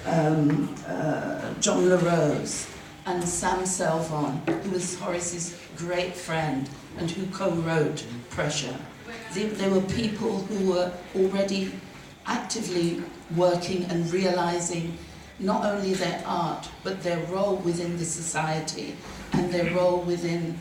John LaRose, and Sam Selvon, who was Horace's great friend and who co-wrote Pressure. They were people who were already actively working and realizing not only their art, but their role within the society and their role within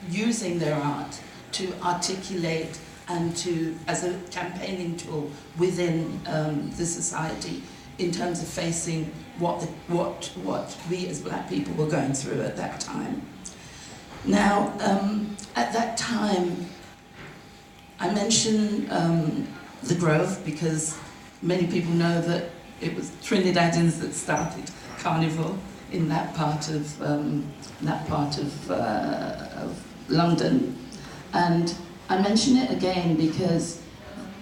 using their art to articulate and to, as a campaigning tool within the society in terms of facing what we as black people were going through at that time. Now, at that time, I mention the Grove because many people know that it was Trinidadians that started Carnival in that part of London, and I mention it again because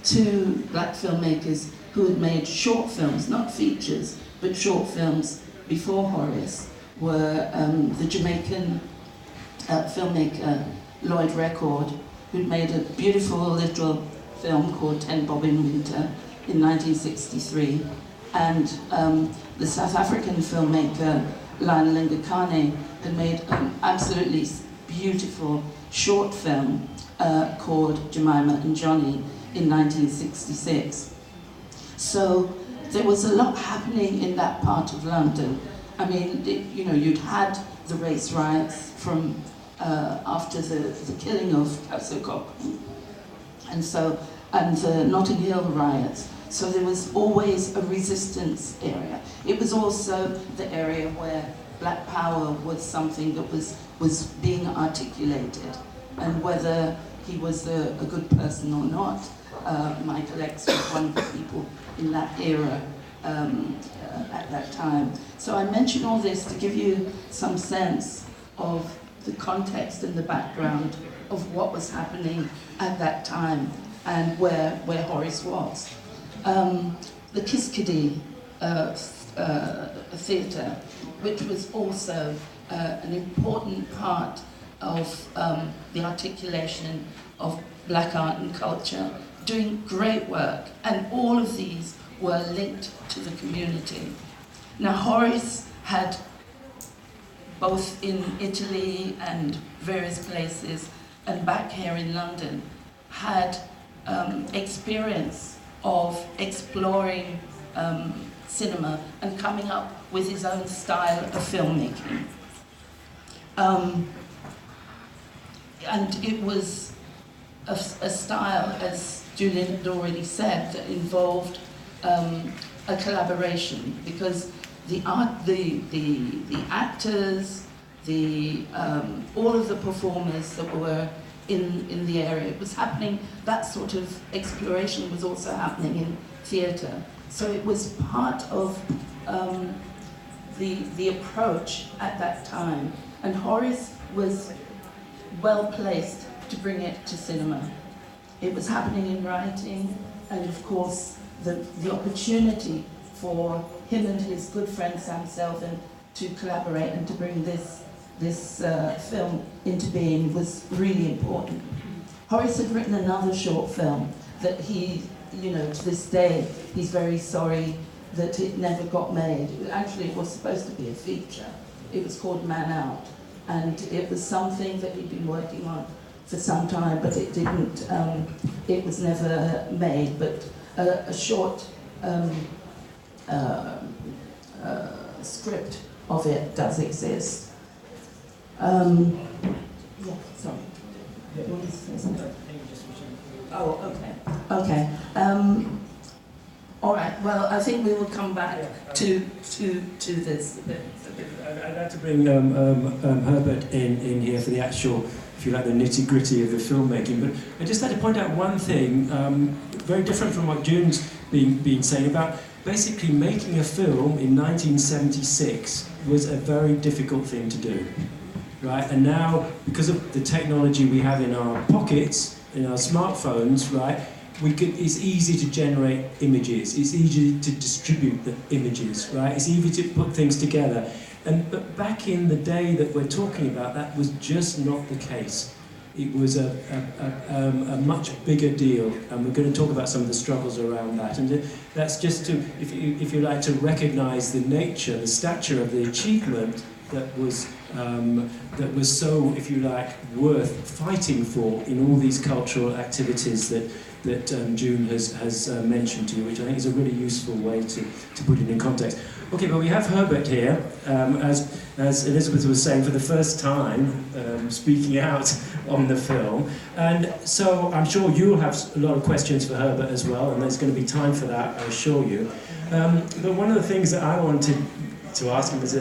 two black filmmakers who had made short films, not features, but short films before Horace were the Jamaican filmmaker Lloyd Record, who'd made a beautiful little film called 10 Bob in Winter in 1963, and the South African filmmaker Lionel Ngakane had made an absolutely beautiful short film called Jemima and Johnny in 1966. So there was a lot happening in that part of London. I mean, you'd had the race riots from after the killing of Kasokok, and the Notting Hill riots. So there was always a resistance area. It was also the area where Black Power was something that was being articulated, and whether he was a good person or not, Michael X was one of the people in that era at that time. So I mention all this to give you some sense of the context and the background of what was happening at that time and where Horace was. The Kiskadee theatre, which was also an important part of the articulation of black art and culture, doing great work, and all of these were linked to the community. Now Horace had, both in Italy and various places, and back here in London, had experience of exploring cinema and coming up with his own style of filmmaking. And it was a style, as Julian had already said, that involved a collaboration, because the actors, all of the performers that were in the area, it was happening. That sort of exploration was also happening in theatre. So it was part of the approach at that time, and Horace was well placed to bring it to cinema. It was happening in writing, and of course the opportunity for him and his good friend Sam Selvon to collaborate and to bring this film into being was really important. Horace had written another short film that he, to this day, he's very sorry that it never got made. Actually, it was supposed to be a feature. It was called Man Out, and it was something that he'd been working on for some time, but it didn't, it was never made, but a short script of it does exist. Yeah, sorry. You want to say something? Oh, okay. All right. Well, I think we will come back to this. I'd like to bring Herbert in here for the actual, if you like, the nitty-gritty of the filmmaking. But I just had to point out one thing, very different from what June's been saying about basically making a film in 1976 was a very difficult thing to do, right? And now, because of the technology we have in our pockets, in our smartphones, right, it's easy to generate images, it's easy to distribute the images, right? It's easy to put things together. But back in the day that we're talking about, that was just not the case. it was a much bigger deal, and we're going to talk about some of the struggles around that. And that's just to, if you like, to recognise the nature, the stature of the achievement that was so, if you like, worth fighting for in all these cultural activities that June has mentioned to you, which I think is a really useful way to put it in context. Okay, but we have Herbert here, as Elizabeth was saying, for the first time speaking out on the film. And so I'm sure you'll have a lot of questions for Herbert as well, and there's going to be time for that, I assure you. But one of the things that I wanted to ask him as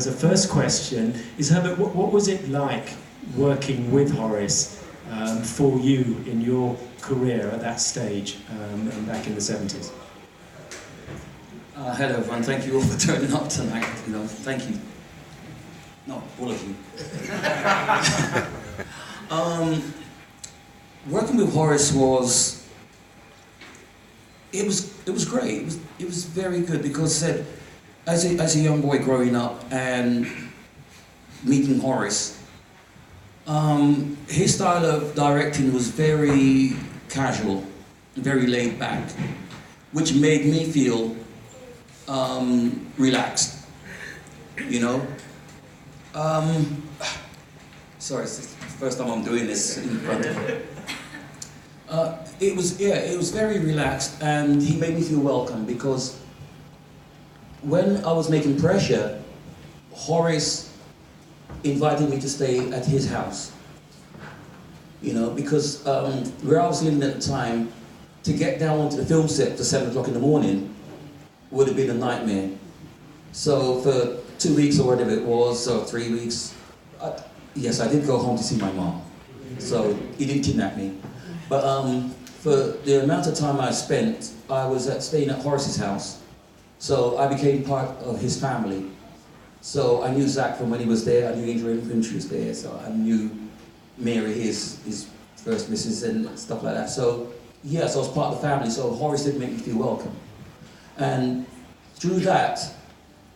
a first question is, Herbert, what was it like working with Horace for you in your career at that stage and back in the 70s? Hello everyone, thank you all for turning up tonight. Thank you. No, all of you. Working with Horace was great. It was very good because as a young boy growing up and meeting Horace, his style of directing was very casual, very laid back, which made me feel relaxed, sorry, it's the first time I'm doing this in front of him. It was very relaxed, and he made me feel welcome because when I was making Pressure, Horace invited me to stay at his house, because where I was living at the time, to get down onto the film set for 7 o'clock in the morning would have been a nightmare. So for 2 weeks or whatever it was, or 3 weeks, yes, I did go home to see my mom. So he didn't kidnap me. But for the amount of time I spent, I was staying at Horace's house. So I became part of his family. So I knew Zach from when he was there, I knew Adrian when she was there, so I knew Mary, his first missus, and stuff like that. So yes, I was part of the family, so Horace did make me feel welcome. And through that,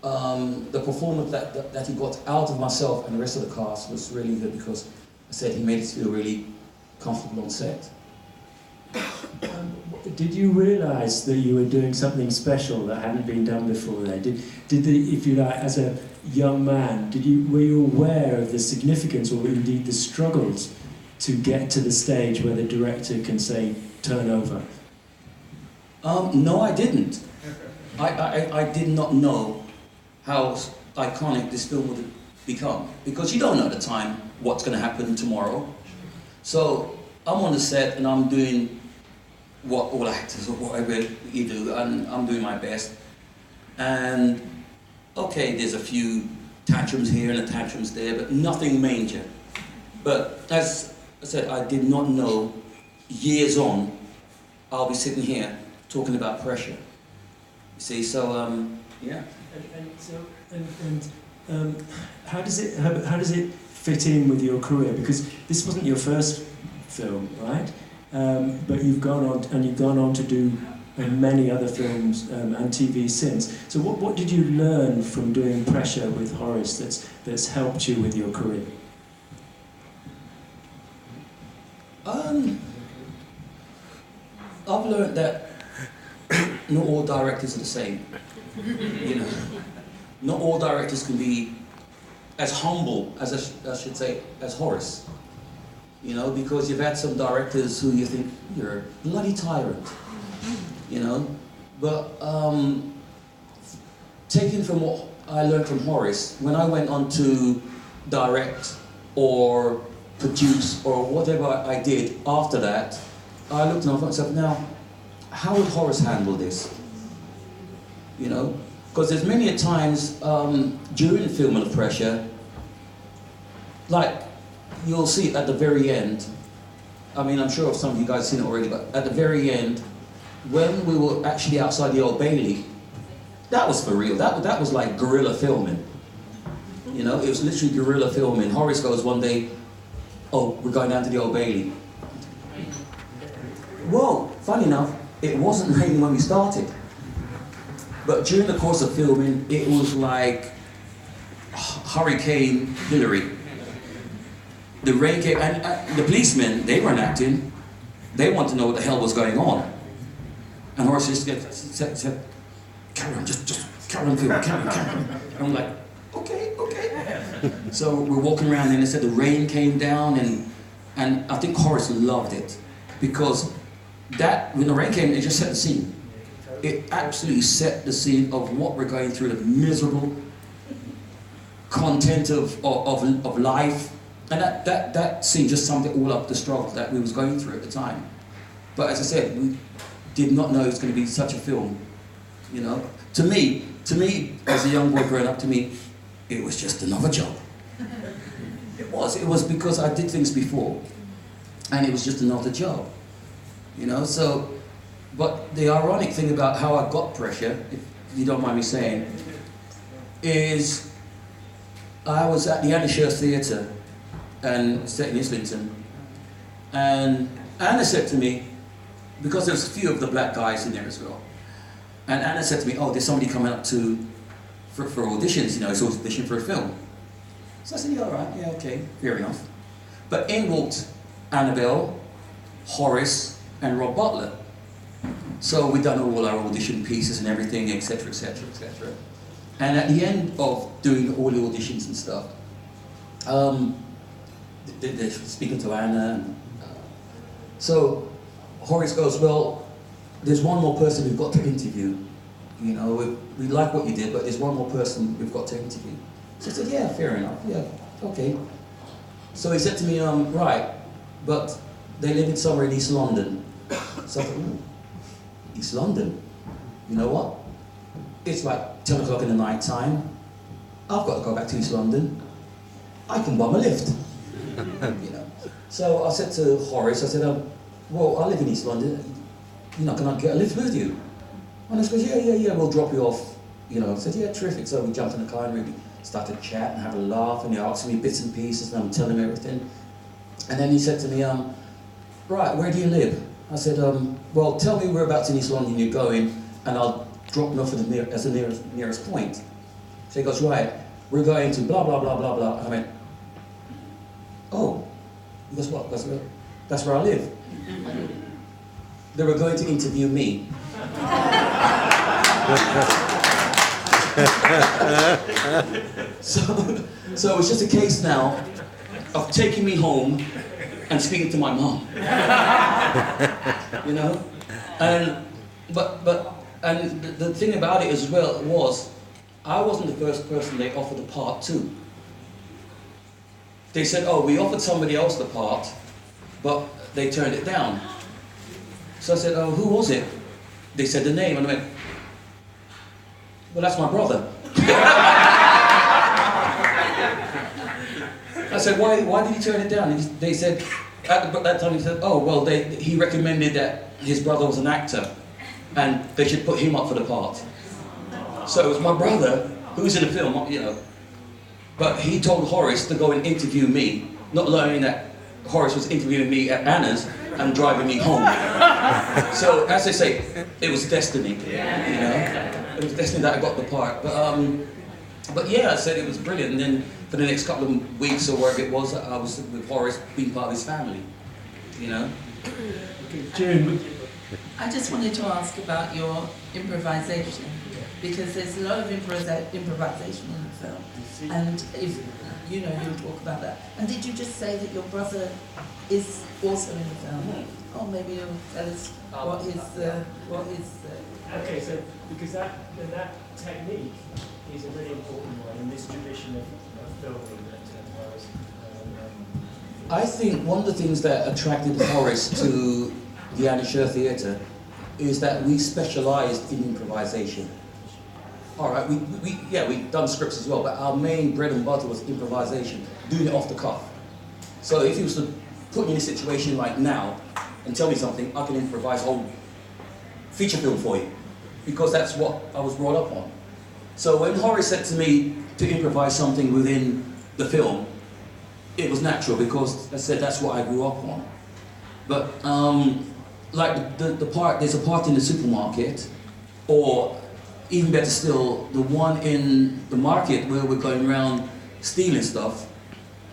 the performance that he got out of myself and the rest of the cast was really good because I said he made us feel really comfortable on set. Did you realise that you were doing something special that hadn't been done before there? If you like, as a young man, were you aware of the significance or indeed the struggles to get to the stage where the director can say, turn over? No, I didn't. I did not know how iconic this film would become because you don't know at the time what's going to happen tomorrow. So I'm on the set and I'm doing what all actors or whatever you do, and I'm doing my best. And okay, there's a few tantrums here and a tantrums there, but nothing major. But as I said, I did not know years on I'll be sitting here talking about Pressure. You see, so yeah. And how does it fit in with your career? Because this wasn't your first film, right? But you've gone on to do many other films and TV since. So what did you learn from doing Pressure with Horace that's helped you with your career? I've learned that not all directors are the same. Not all directors can be as humble as I should say as Horace. Because you've had some directors who you think you're a bloody tyrant. But taking from what I learned from Horace, when I went on to direct or produce or whatever I did after that, I looked and I thought to myself, now, how would Horace handle this? Because there's many a times during the filming of Pressure, like you'll see it at the very end. I mean, I'm sure some of you guys have seen it already, but at the very end, when we were actually outside the Old Bailey, that was for real. That was like guerrilla filming. It was literally guerrilla filming. Horace goes one day, oh, we're going down to the Old Bailey. Well, funny enough, it wasn't raining when we started. But during the course of filming, it was like Hurricane Hillary. the rain came, and the policemen, they weren't acting. They wanted to know what the hell was going on. And Horace just said, carry on, just carry on, Phil, carry on. And I'm like, okay. So we're walking around and they said the rain came down and I think Horace loved it because when the rain came, it just set the scene. It absolutely set the scene of what we're going through, the miserable content of life. And that scene just summed it all up, the struggle that we was going through at the time. But as I said, we did not know it was going to be such a film. You know, to me, as a young boy growing up, to me, it was just another job. It was because I did things before, and it was just another job. You know, so, but the ironic thing about how I got pressure, if you don't mind me saying, is I was at the Anna Scherz Theatre and set in Islington, and Anna said to me, because there was a few of the black guys in there as well, and Anna said to me, oh, there's somebody coming up for auditions, you know, it's audition for a film. So I said, yeah, all right, yeah, okay, fair enough. But in walked Annabelle, Horace, and Rob Butler. So we'd done all our audition pieces and everything, etc., etc., etc. And at the end of doing all the auditions and stuff, they're speaking to Anna. And, so Horace goes, well, there's one more person we've got to interview. You know, we like what you did, but there's one more person we've got to interview. So I said, yeah, fair enough, yeah, okay. So he said to me, right, but they live in somewhere in East London. So I thought, ooh, East London? You know what? It's like 10 o'clock in the night time. I've got to go back to East London. I can bum a lift. You know. So I said to Horace, I said, well, I live in East London. You know, can I get a lift with you? And he goes, yeah, we'll drop you off. You know, I said, yeah, terrific. So we jumped in the car and we started to chat and have a laugh, and he asked me bits and pieces, and I'm telling him everything. And then he said to me, right, where do you live? I said, well, tell me whereabouts in East London you're going, and I'll drop you off at the nearest point. So he goes, right, we're going to blah, blah, blah, blah, blah. And I went, oh. He goes, what? That's where I live. They were going to interview me. So it's just a case now of taking me home and speaking to my mom. You know? And the thing about it as well was, I wasn't the first person they offered the part to. They said, oh, we offered somebody else the part, but they turned it down. So I said, oh, who was it? They said the name, and I went, well, that's my brother. I said, why did he turn it down? They said, at that time he said, oh, well, he recommended that his brother was an actor, and they should put him up for the part. So it was my brother, who's in the film, you know, but he told Horace to go and interview me, not learning that Horace was interviewing me at Anna's and driving me home. So, as they say, it was destiny, you know? It was destiny that I got the part. But yeah, I said it was brilliant. And then for the next couple of weeks or wherever it was, I was with Horace, being part of his family, you know? Okay, June. I just wanted to ask about your improvisation, because there's a lot of improvisation in the film, and if you know, you talk about that. And did you just say that your brother is also in the film? Oh, maybe you'll tell us what his. Okay, so because that technique is a really important one in this tradition of filming that was. I think one of the things that attracted Horace to the Anna Scherz Theatre is that we specialised in improvisation. All right, we've done scripts as well, but our main bread and butter was improvisation, doing it off the cuff. So if he was to put me in a situation like now and tell me something, I can improvise a whole feature film for you, because that's what I was brought up on. So when Horace said to me to improvise something within the film, it was natural, because as I said, that's what I grew up on. But like the part, there's a part in the supermarket, or even better still, the one in the market where we're going around stealing stuff.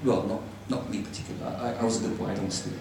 Well, not Not me particular. I was a good boy, I don't steal.